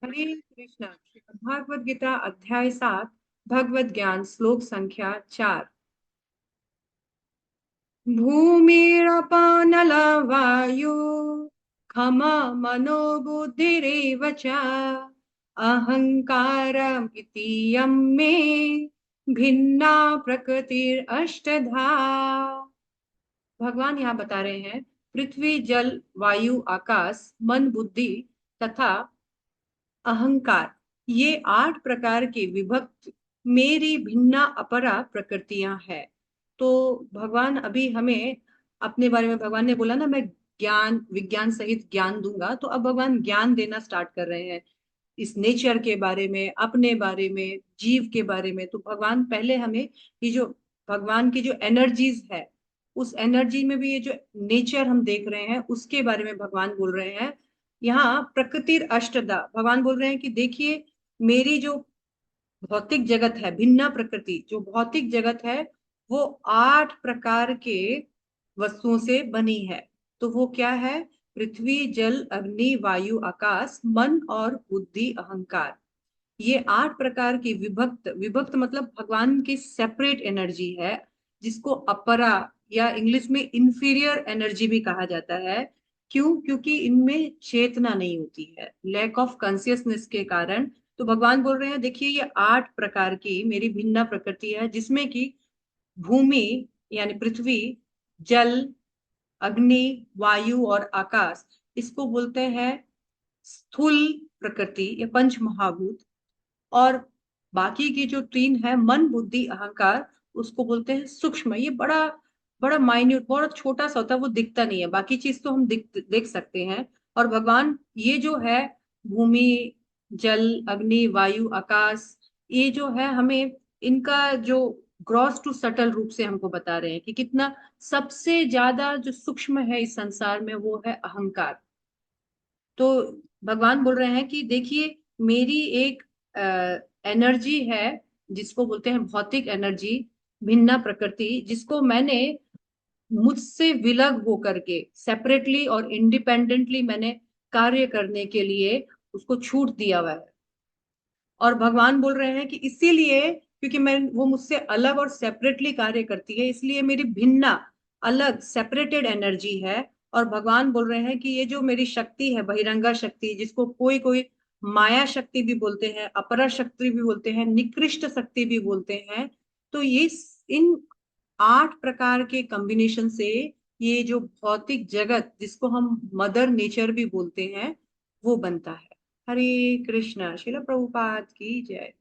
हरे कृष्णा। भागवत गीता अध्याय 7, भगवत ज्ञान श्लोक संख्या 4। भूमिरपनल वायु खम मनो बुद्धिरेव च अहंकारम इतीयं मे भिन्ना प्रकृतिर अष्टधा। भगवान यहाँ बता रहे हैं, पृथ्वी जल वायु आकाश मन बुद्धि तथा अहंकार, ये 8 प्रकार के विभक्त मेरी भिन्ना अपरा प्रकृतियां हैं। तो भगवान अभी हमें अपने बारे में, भगवान ने बोला ना मैं ज्ञान विज्ञान सहित ज्ञान दूंगा, तो अब भगवान ज्ञान देना स्टार्ट कर रहे हैं इस नेचर के बारे में, अपने बारे में, जीव के बारे में। तो भगवान पहले हमें ये जो भगवान की जो एनर्जीज है, उस एनर्जी में भी ये जो नेचर हम देख रहे हैं उसके बारे में भगवान बोल रहे हैं। यहाँ प्रकृतिर अष्टदा, भगवान बोल रहे हैं कि देखिए, मेरी जो भौतिक जगत है, भिन्ना प्रकृति जो भौतिक जगत है, वो 8 प्रकार के वस्तुओं से बनी है। तो वो क्या है? पृथ्वी जल अग्नि वायु आकाश मन और बुद्धि अहंकार, ये 8 प्रकार की विभक्त, विभक्त मतलब भगवान की सेपरेट एनर्जी है, जिसको अपरा या इंग्लिश में इंफीरियर एनर्जी भी कहा जाता है। क्यों? क्योंकि इनमें चेतना नहीं होती है, लैक ऑफ कॉन्सियसनेस के कारण। तो भगवान बोल रहे हैं देखिए, ये 8 प्रकार की मेरी भिन्ना प्रकृति है, जिसमें कि भूमि यानी पृथ्वी, जल, अग्नि, वायु और आकाश, इसको बोलते हैं स्थूल प्रकृति या पंच महाभूत। और बाकी की जो 3 है, मन बुद्धि अहंकार, उसको बोलते हैं सूक्ष्म। ये बड़ा बड़ा माइन्यूट, बहुत छोटा सा होता है, वो दिखता नहीं है। बाकी चीज तो हम देख सकते हैं। और भगवान ये जो है भूमि जल अग्नि वायु आकाश, ये जो है हमें इनका जो ग्रॉस टू सटल रूप से हमको बता रहे हैं कि कितना सबसे ज्यादा जो सूक्ष्म है इस संसार में, वो है अहंकार। तो भगवान बोल रहे हैं कि देखिए, मेरी एक एनर्जी है, जिसको बोलते हैं भौतिक एनर्जी, भिन्ना प्रकृति, जिसको मैंने मुझसे विलग होकर के सेपरेटली और इंडिपेंडेंटली मैंने कार्य करने के लिए उसको छूट दिया हुआ है। और भगवान बोल रहे हैं कि इसीलिए, क्योंकि मैं वो मुझसे अलग और सेपरेटली कार्य करती है, इसलिए मेरी भिन्ना अलग सेपरेटेड एनर्जी है। और भगवान बोल रहे हैं कि ये जो मेरी शक्ति है, बहिरंगा शक्ति, जिसको कोई कोई माया शक्ति भी बोलते हैं, अपरा शक्ति भी बोलते हैं, निकृष्ट शक्ति भी बोलते हैं। तो ये इन 8 प्रकार के कॉम्बिनेशन से ये जो भौतिक जगत, जिसको हम मदर नेचर भी बोलते हैं, वो बनता है। हरे कृष्णा। शिला प्रभुपाद की जय।